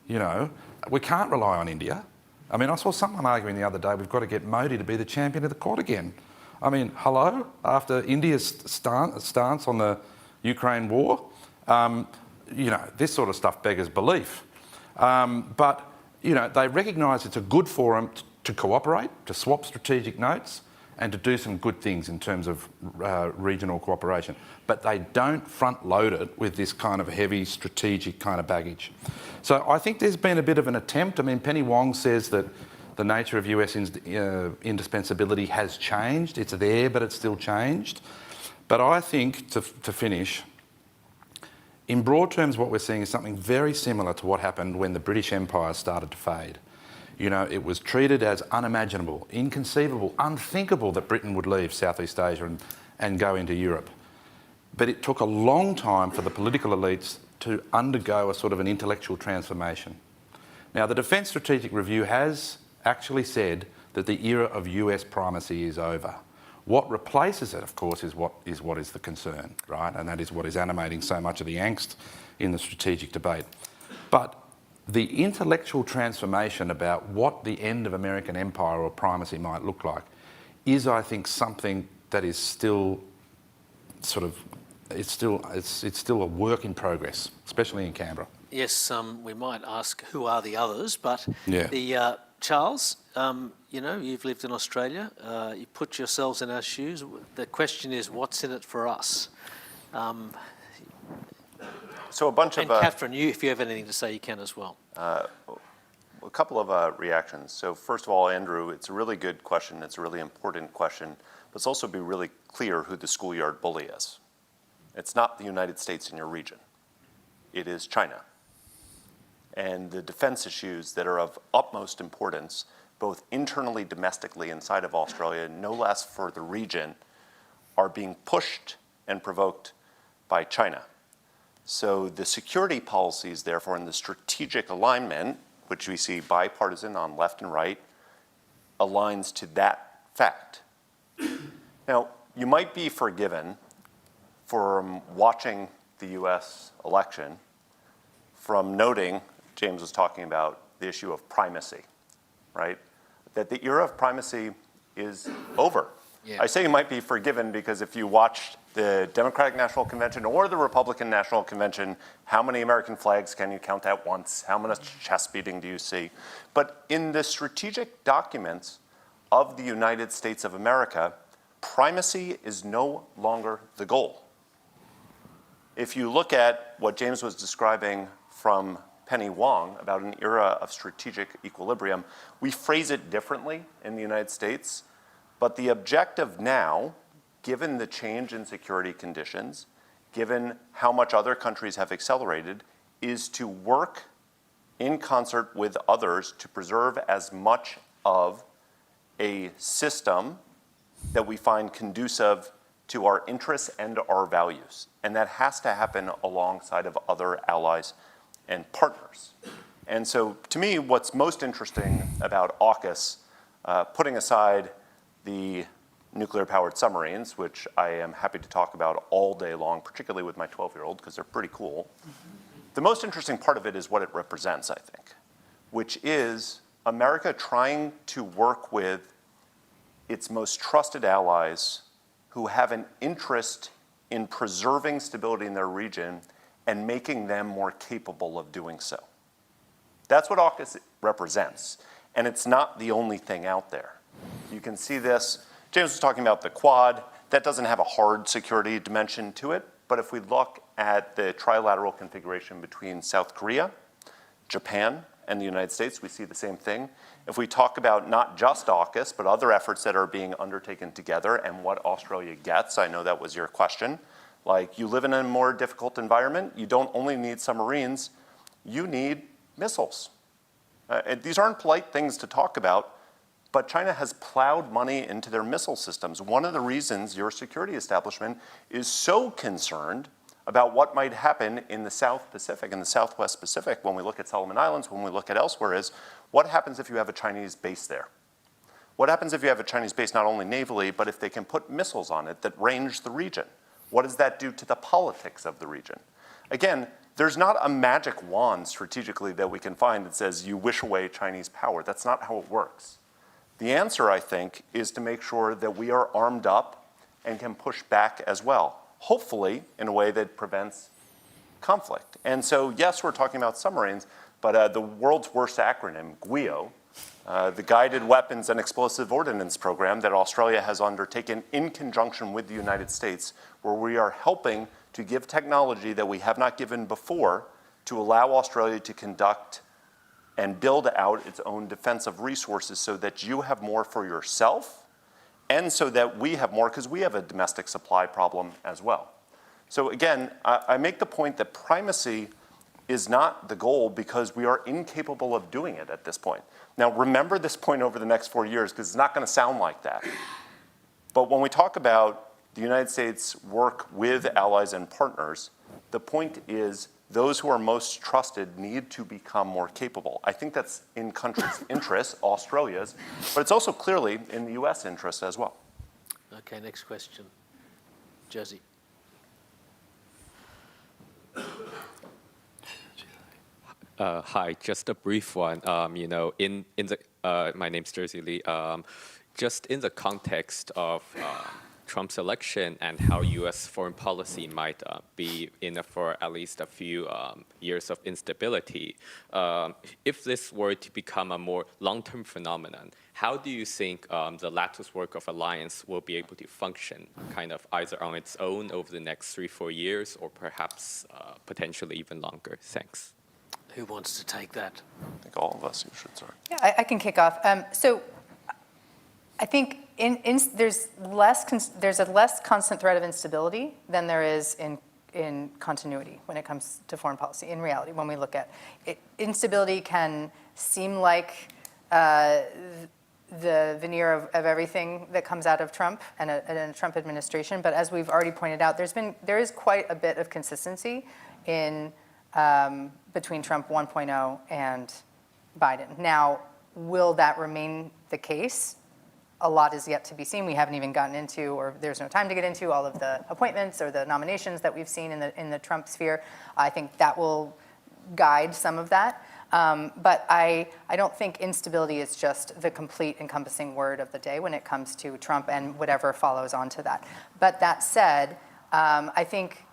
You know, we can't rely on India. I mean, I saw someone arguing the other day, we've got to get Modi to be the champion of the Quad again. I mean, hello? After India's stance on the Ukraine war, you know, this sort of stuff beggars belief. But, you know, they recognise it's a good forum to cooperate, to swap strategic notes and to do some good things in terms of regional cooperation. But they don't front load it with this kind of heavy strategic kind of baggage. So I think there's been a bit of an attempt. I mean, Penny Wong says that the nature of US indispensability has changed. It's there, but it's still changed. But I think, to finish, in broad terms, what we're seeing is something very similar to what happened when the British Empire started to fade. You know, it was treated as unimaginable, inconceivable, unthinkable that Britain would leave Southeast Asia and go into Europe. But it took a long time for the political elites to undergo a sort of an intellectual transformation. Now, the Defence Strategic Review has actually said that the era of US primacy is over. What replaces it, of course, is what is the concern, right? And that is what is animating so much of the angst in the strategic debate. But the intellectual transformation about what the end of American empire or primacy might look like is, I think, something that is still sort of, it's still a work in progress, especially in Canberra. Yes, we might ask who are the others, but Yeah. Charles, you know, you've lived in Australia. You put yourselves in our shoes. The question is, what's in it for us? So a bunch and of... Kathryn, if you have anything to say, you can as well. A couple of reactions. So first of all, Andrew, it's a really good question. It's a really important question. But let's also be really clear who the schoolyard bully is. It's not the United States in your region. It is China. And the defense issues that are of utmost importance, both internally, domestically, inside of Australia, no less for the region, are being pushed and provoked by China. So the security policies, therefore, and the strategic alignment, which we see bipartisan on left and right, aligns to that fact. Now, you might be forgiven for watching the US election from noting, James was talking about the issue of primacy, right? That the era of primacy is over. Yeah. I say you might be forgiven because if you watched the Democratic National Convention or the Republican National Convention, how many American flags can you count at once? How much chest beating do you see? But in the strategic documents of the United States of America, primacy is no longer the goal. If you look at what James was describing from Penny Wong about an era of strategic equilibrium, we phrase it differently in the United States, but the objective now, given the change in security conditions, given how much other countries have accelerated, is to work in concert with others to preserve as much of a system that we find conducive to our interests and our values. And that has to happen alongside of other allies and partners. And so to me, what's most interesting about AUKUS, putting aside the nuclear-powered submarines, which I am happy to talk about all day long, particularly with my 12-year-old, because they're pretty cool. The most interesting part of it is what it represents, I think, which is America trying to work with its most trusted allies who have an interest in preserving stability in their region and making them more capable of doing so. That's what AUKUS represents. and it's not the only thing out there. You can see this. James was talking about the Quad. That doesn't have a hard security dimension to it, but if we look at the trilateral configuration between South Korea, Japan, and the United States, we see the same thing. If we talk about not just AUKUS, but other efforts that are being undertaken together and what Australia gets, I know that was your question, like you live in a more difficult environment, you don't only need submarines, you need missiles. And these aren't polite things to talk about, but China has plowed money into their missile systems. One of the reasons your security establishment is so concerned about what might happen in the South Pacific and the Southwest Pacific when we look at Solomon Islands, when we look at elsewhere, is what happens if you have a Chinese base there? What happens if you have a Chinese base not only navally, but if they can put missiles on it that range the region? What does that do to the politics of the region? Again, there's not a magic wand strategically that we can find that says you wish away Chinese power. That's not how it works. The answer, I think, is to make sure that we are armed up and can push back as well, hopefully in a way that prevents conflict. And so, yes, we're talking about submarines, but the world's worst acronym, GWEO, the Guided Weapons and Explosive Ordnance Program that Australia has undertaken in conjunction with the United States, where we are helping to give technology that we have not given before to allow Australia to conduct and build out its own defensive resources so that you have more for yourself and so that we have more, because we have a domestic supply problem as well. So again, I make the point that primacy is not the goal because we are incapable of doing it at this point. Now remember this point over the next 4 years because it's not going to sound like that. But when we talk about the United States work with allies and partners, the point is those who are most trusted need to become more capable. I think that's in countries' interests, Australia's, but it's also clearly in the US interest as well. Okay, next question. Jersey. Hi, just a brief one. My name's Jersey Lee. Just in the context of Trump's election and how U.S. foreign policy might be in for at least a few years of instability, if this were to become a more long-term phenomenon, how do you think the lattice work of alliance will be able to function kind of either on its own over the next 3-4 years or perhaps potentially even longer? Thanks. Who wants to take that? I think all of us, you should start. Yeah, I can kick off. So I think there's a less constant threat of instability than there is in continuity when it comes to foreign policy. In reality, when we look at it, instability can seem like the veneer of everything that comes out of Trump and a Trump administration. But as we've already pointed out, there is quite a bit of consistency in between Trump 1.0 and Biden. Now, will that remain the case? A lot is yet to be seen. We haven't even gotten into, or there's no time to get into, all of the appointments or the nominations that we've seen in the Trump sphere. I think that will guide some of that. But I don't think instability is just the complete encompassing word of the day when it comes to Trump and whatever follows on to that. But that said, I think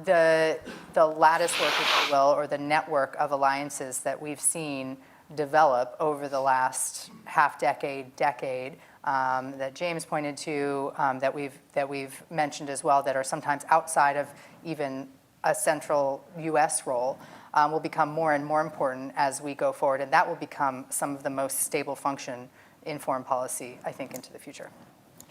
the lattice work, if you will, or the network of alliances that we've seen develop over the last decade, that James pointed to, that we've mentioned as well, that are sometimes outside of even a central U.S. role, will become more and more important as we go forward, and that will become some of the most stable function in foreign policy, I think, into the future.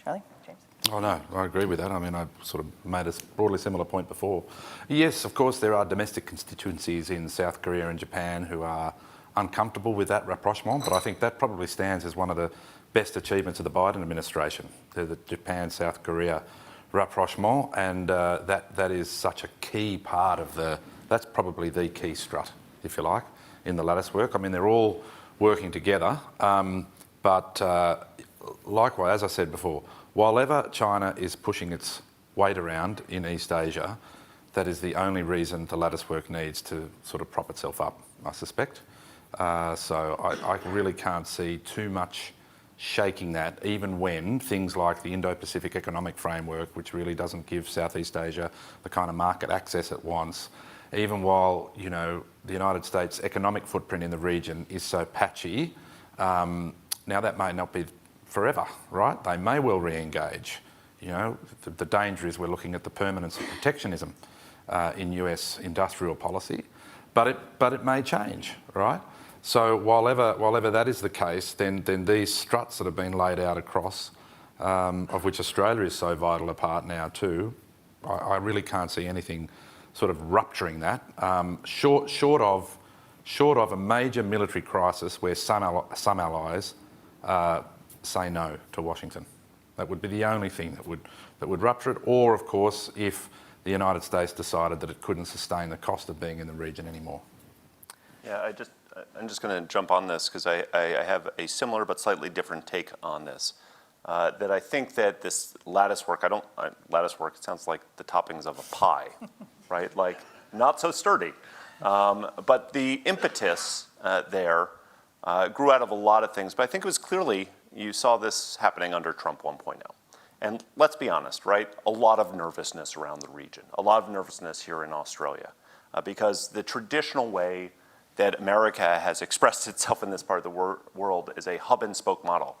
Charlie? James? Oh, no, I agree with that. I mean, I sort of made a broadly similar point before. Yes, of course, there are domestic constituencies in South Korea and Japan who are uncomfortable with that rapprochement, but I think that probably stands as one of the best achievements of the Biden administration, the Japan-South Korea rapprochement, and that is such a key part of that's probably the key strut, if you like, in the lattice work. I mean, they're all working together, but likewise, as I said before, while ever China is pushing its weight around in East Asia, that is the only reason the lattice work needs to sort of prop itself up, I suspect. So I really can't see too much shaking that, even when things like the Indo-Pacific Economic Framework, which really doesn't give Southeast Asia the kind of market access it wants, even while, you know, the United States' economic footprint in the region is so patchy, Now that may not be forever, right? They may well re-engage. You know, the danger is we're looking at the permanence of protectionism in US industrial policy, but it may change, right? So while ever that is the case, then these struts that have been laid out across, of which Australia is so vital a part now too, I really can't see anything sort of rupturing that, short of a major military crisis where some allies say no to Washington. That would be the only thing that would rupture it, or of course if the United States decided that it couldn't sustain the cost of being in the region anymore. Yeah, I'm just going to jump on this because I have a similar but slightly different take on this. That I think that this lattice work, lattice work, it sounds like the toppings of a pie, right? Like, not so sturdy. But the impetus there grew out of a lot of things. But I think it was clearly, you saw this happening under Trump 1.0. And let's be honest, right? A lot of nervousness around the region, a lot of nervousness here in Australia, because the traditional way that America has expressed itself in this part of the world is a hub and spoke model.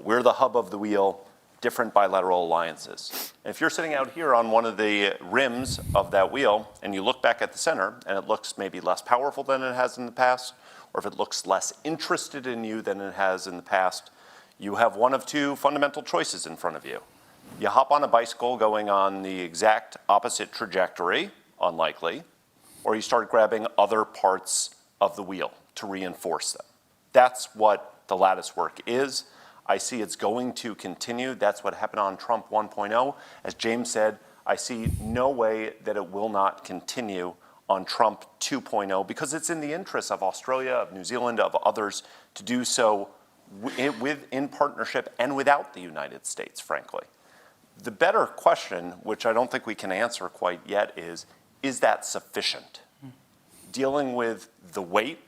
We're the hub of the wheel, different bilateral alliances. And if you're sitting out here on one of the rims of that wheel and you look back at the center and it looks maybe less powerful than it has in the past, or if it looks less interested in you than it has in the past, you have one of two fundamental choices in front of you. You hop on a bicycle going on the exact opposite trajectory, unlikely, or you start grabbing other parts of the wheel to reinforce them. That's what the lattice work is. I see it's going to continue. That's what happened on Trump 1.0. As James said, I see no way that it will not continue on Trump 2.0 because it's in the interest of Australia, of New Zealand, of others to do so in partnership and without the United States, frankly. The better question, which I don't think we can answer quite yet, is that sufficient? Dealing with the weight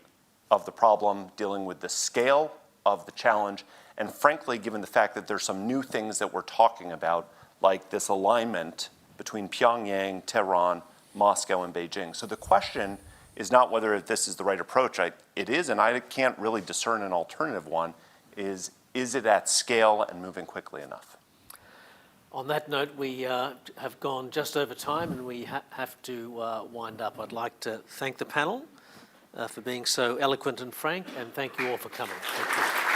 of the problem, dealing with the scale of the challenge, and frankly, given the fact that there's some new things that we're talking about, like this alignment between Pyongyang, Tehran, Moscow, and Beijing. So the question is not whether this is the right approach. It is, and I can't really discern an alternative one, is it at scale and moving quickly enough? On that note, we have gone just over time and we have to wind up. I'd like to thank the panel for being so eloquent and frank, and thank you all for coming. Thank you.